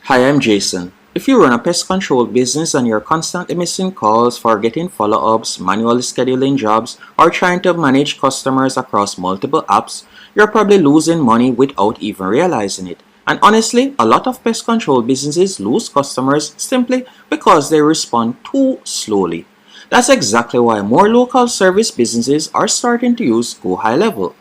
Hi, I'm Jason. If you run a pest control business and you're constantly missing calls for getting follow-ups, manually scheduling jobs, or trying to manage customers across multiple apps, you're probably losing money without even realizing it. And honestly, a lot of pest control businesses lose customers simply because they respond too slowly. That's exactly why more local service businesses are starting to use GoHighLevel.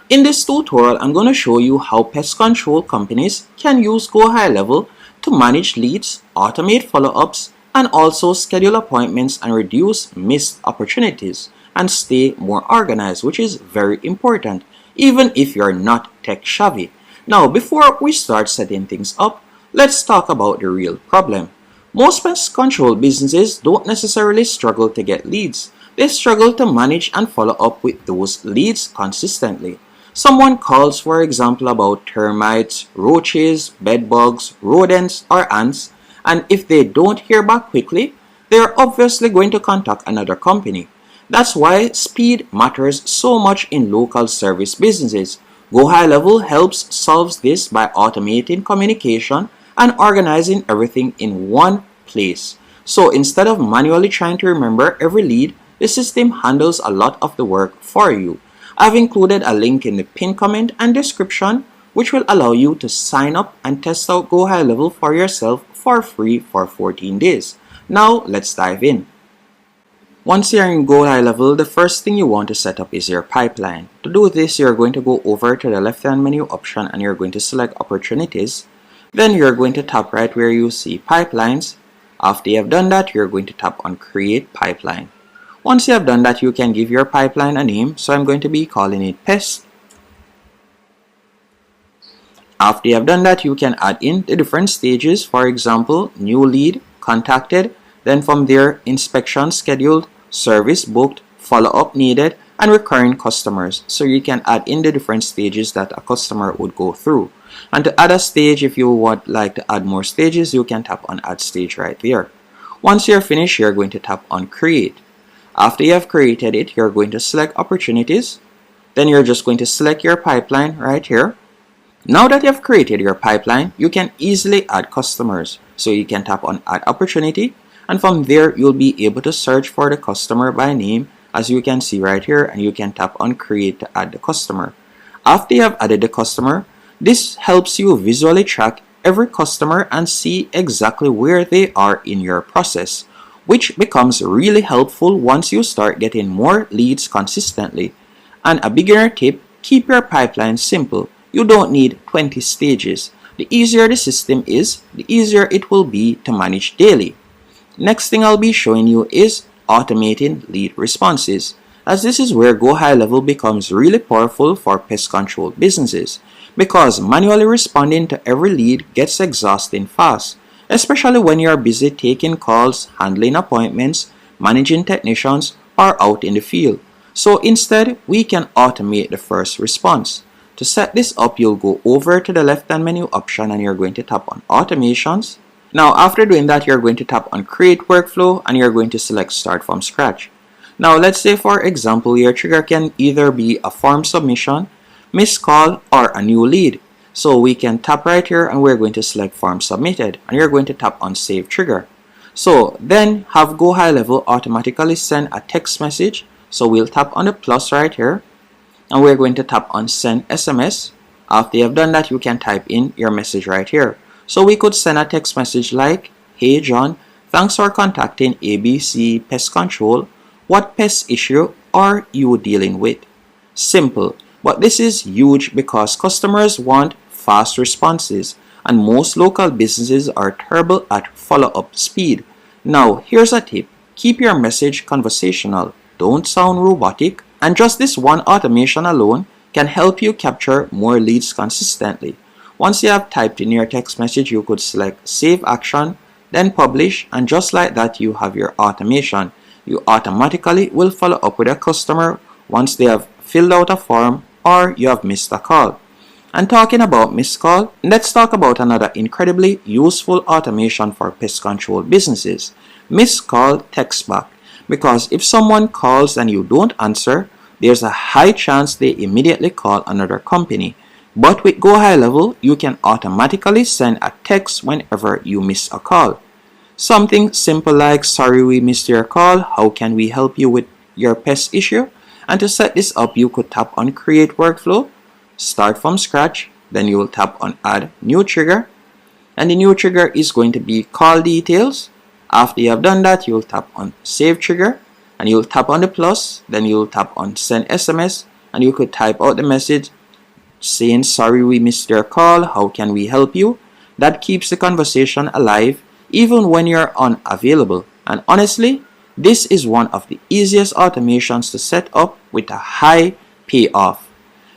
In this tutorial, I'm going to show you how pest control companies can use GoHighLevel to manage leads, automate follow-ups, and also schedule appointments and reduce missed opportunities and stay more organized, which is very important, even if you're not tech savvy. Now, before we start setting things up, let's talk about the real problem. Most pest control businesses don't necessarily struggle to get leads. They struggle to manage and follow up with those leads consistently. Someone calls, for example, about termites, roaches, bedbugs, rodents, or ants, and if they don't hear back quickly, they are obviously going to contact another company. That's why speed matters so much in local service businesses. GoHighLevel helps solve this by automating communication and organizing everything in one place. So instead of manually trying to remember every lead, the system handles a lot of the work for you. I've included a link in the pinned comment and description which will allow you to sign up and test out GoHighLevel for yourself for free for 14 days. Now let's dive in. Once you're in GoHighLevel, the first thing you want to set up is your pipeline. To do this, you're going to go over to the left-hand menu option and you're going to select opportunities. Then you're going to tap right where you see pipelines. After you have done that, you're going to tap on create pipeline. Once you have done that, you can give your pipeline a name, so I'm going to be calling it Pest. After you have done that, you can add in the different stages, for example, new lead, contacted, then from there, inspection scheduled, service booked, follow-up needed, and recurring customers. So you can add in the different stages that a customer would go through. And to add a stage, if you would like to add more stages, you can tap on add stage right there. Once you're finished, you're going to tap on create. After you have created it, you're going to select opportunities. Then you're just going to select your pipeline right here. Now that you have created your pipeline, you can easily add customers. So you can tap on add opportunity, and from there you'll be able to search for the customer by name, as you can see right here, and you can tap on create to add the customer. After you have added the customer, this helps you visually track every customer and see exactly where they are in your process, which becomes really helpful once you start getting more leads consistently. And a beginner tip, keep your pipeline simple. You don't need 20 stages. The easier the system is, the easier it will be to manage daily. Next thing I'll be showing you is automating lead responses, as this is where GoHighLevel becomes really powerful for pest control businesses, because manually responding to every lead gets exhausting fast, especially when you are busy taking calls, handling appointments, managing technicians, or out in the field. So instead, we can automate the first response. To set this up, you'll go over to the left-hand menu option and you're going to tap on automations. Now after doing that, you're going to tap on create workflow and you're going to select start from scratch. Now let's say, for example, your trigger can either be a form submission, missed call, or a new lead. So we can tap right here and we're going to select form submitted and you're going to tap on save trigger. So then have GoHighLevel automatically send a text message. So we'll tap on the plus right here and we're going to tap on send SMS. After you have done that, you can type in your message right here. So we could send a text message like, hey John, thanks for contacting ABC Pest Control. What pest issue are you dealing with? Simple, but this is huge because customers want fast responses and most local businesses are terrible at follow-up speed. Now here's a tip, keep your message conversational, don't sound robotic, and just this one automation alone can help you capture more leads consistently. Once you have typed in your text message, you could select save action, then publish, and just like that you have your automation. You automatically will follow up with a customer once they have filled out a form or you have missed a call. And talking about missed call, let's talk about another incredibly useful automation for pest control businesses, missed call text back. Because if someone calls and you don't answer, there's a high chance they immediately call another company. But with GoHighLevel, you can automatically send a text whenever you miss a call. Something simple like, "Sorry we missed your call, how can we help you with your pest issue?" And to set this up, you could tap on Create Workflow, start from scratch, then you will tap on Add New Trigger, and the new trigger is going to be call details. After you have done that, you'll tap on Save Trigger, and you'll tap on the plus, then you'll tap on Send SMS, and you could type out the message saying, "Sorry we missed your call, how can we help you?" That keeps the conversation alive even when you're unavailable. And honestly, this is one of the easiest automations to set up with a high payoff.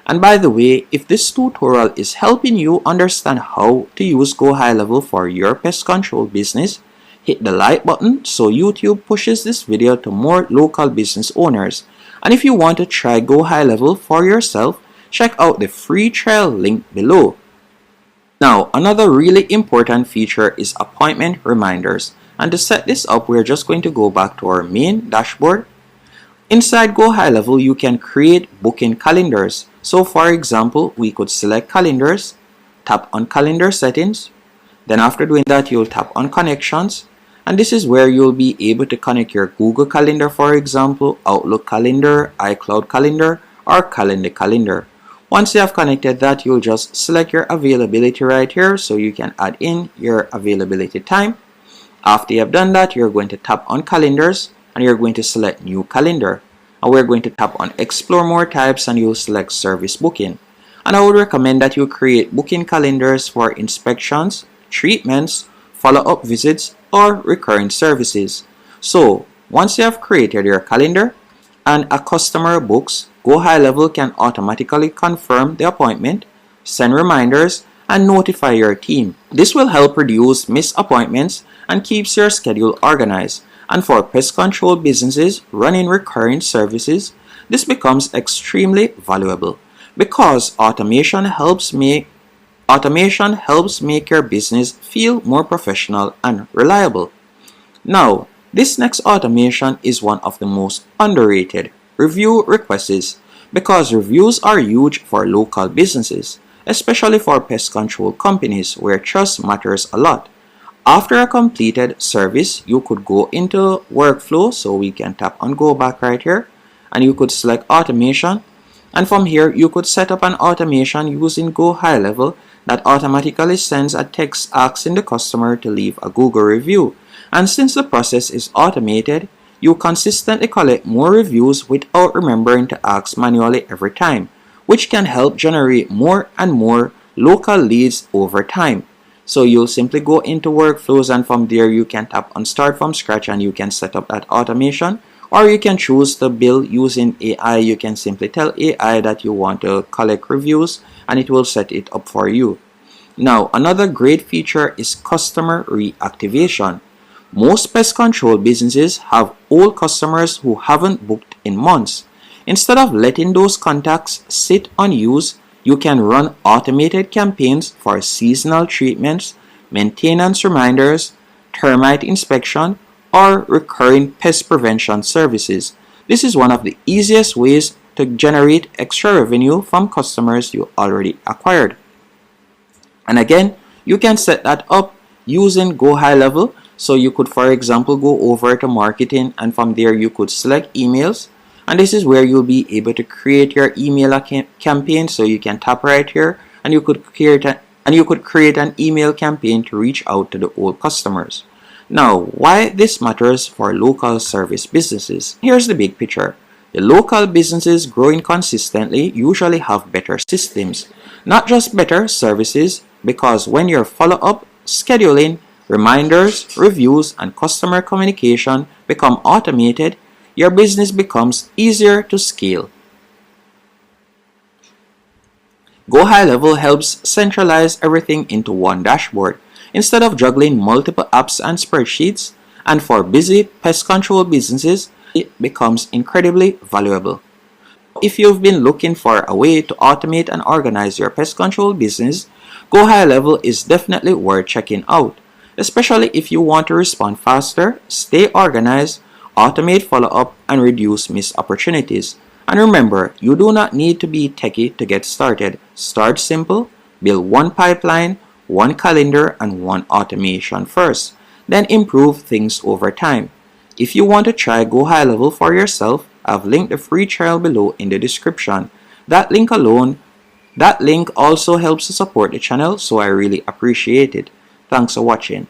And by the way, if this tutorial is helping you understand how to use GoHighLevel for your pest control business, hit the like button so YouTube pushes this video to more local business owners. And if you want to try GoHighLevel for yourself, check out the free trial link below. Now, another really important feature is appointment reminders. And to set this up, we're just going to go back to our main dashboard. Inside GoHighLevel, you can create booking calendars. So for example, we could select calendars, tap on calendar settings. Then after doing that, you'll tap on connections. And this is where you'll be able to connect your Google Calendar, for example, Outlook Calendar, iCloud Calendar, or Calendar Calendar. Once you have connected that, you'll just select your availability right here so you can add in your availability time. After you have done that, you're going to tap on calendars and you're going to select new calendar. And we're going to tap on explore more types and you'll select service booking. And I would recommend that you create booking calendars for inspections, treatments, follow-up visits, or recurring services. So once you have created your calendar and a customer books, GoHighLevel can automatically confirm the appointment, send reminders, and notify your team. This will help reduce missed appointments and keeps your schedule organized. And for pest control businesses running recurring services, this becomes extremely valuable because automation helps make your business feel more professional and reliable. Now, this next automation is one of the most underrated: review requests, because reviews are huge for local businesses, especially for pest control companies where trust matters a lot. After a completed service, you could go into workflow, so we can tap on go back right here, and you could select automation, and from here you could set up an automation using GoHighLevel that automatically sends a text asking the customer to leave a Google review. And since the process is automated, you consistently collect more reviews without remembering to ask manually every time, which can help generate more and more local leads over time. So you'll simply go into workflows, and from there you can tap on start from scratch and you can set up that automation, or you can choose to build using AI. You can simply tell AI that you want to collect reviews and it will set it up for you. Now, another great feature is customer reactivation. Most pest control businesses have old customers who haven't booked in months. Instead of letting those contacts sit unused, you can run automated campaigns for seasonal treatments, maintenance reminders, termite inspection, or recurring pest prevention services. This is one of the easiest ways to generate extra revenue from customers you already acquired. And again, you can set that up using GoHighLevel. So you could, for example, go over to marketing, and from there you could select emails. And this is where you'll be able to create your email campaign. So you can tap right here and you could create an email campaign to reach out to the old customers. Now, why this matters for local service businesses? Here's the big picture. The local businesses growing consistently usually have better systems, not just better services, because when your follow-up, scheduling, reminders, reviews, and customer communication become automated, your business becomes easier to scale. GoHighLevel helps centralize everything into one dashboard instead of juggling multiple apps and spreadsheets, and for busy pest control businesses, it becomes incredibly valuable. If you've been looking for a way to automate and organize your pest control business, GoHighLevel is definitely worth checking out, especially if you want to respond faster, stay organized, automate follow-up, and reduce missed opportunities. And remember, you do not need to be techie to get started. Start simple, build one pipeline, one calendar, and one automation first. Then improve things over time. If you want to try GoHighLevel for yourself, I've linked the free trial below in the description. That link also helps to support the channel, so I really appreciate it. Thanks for watching.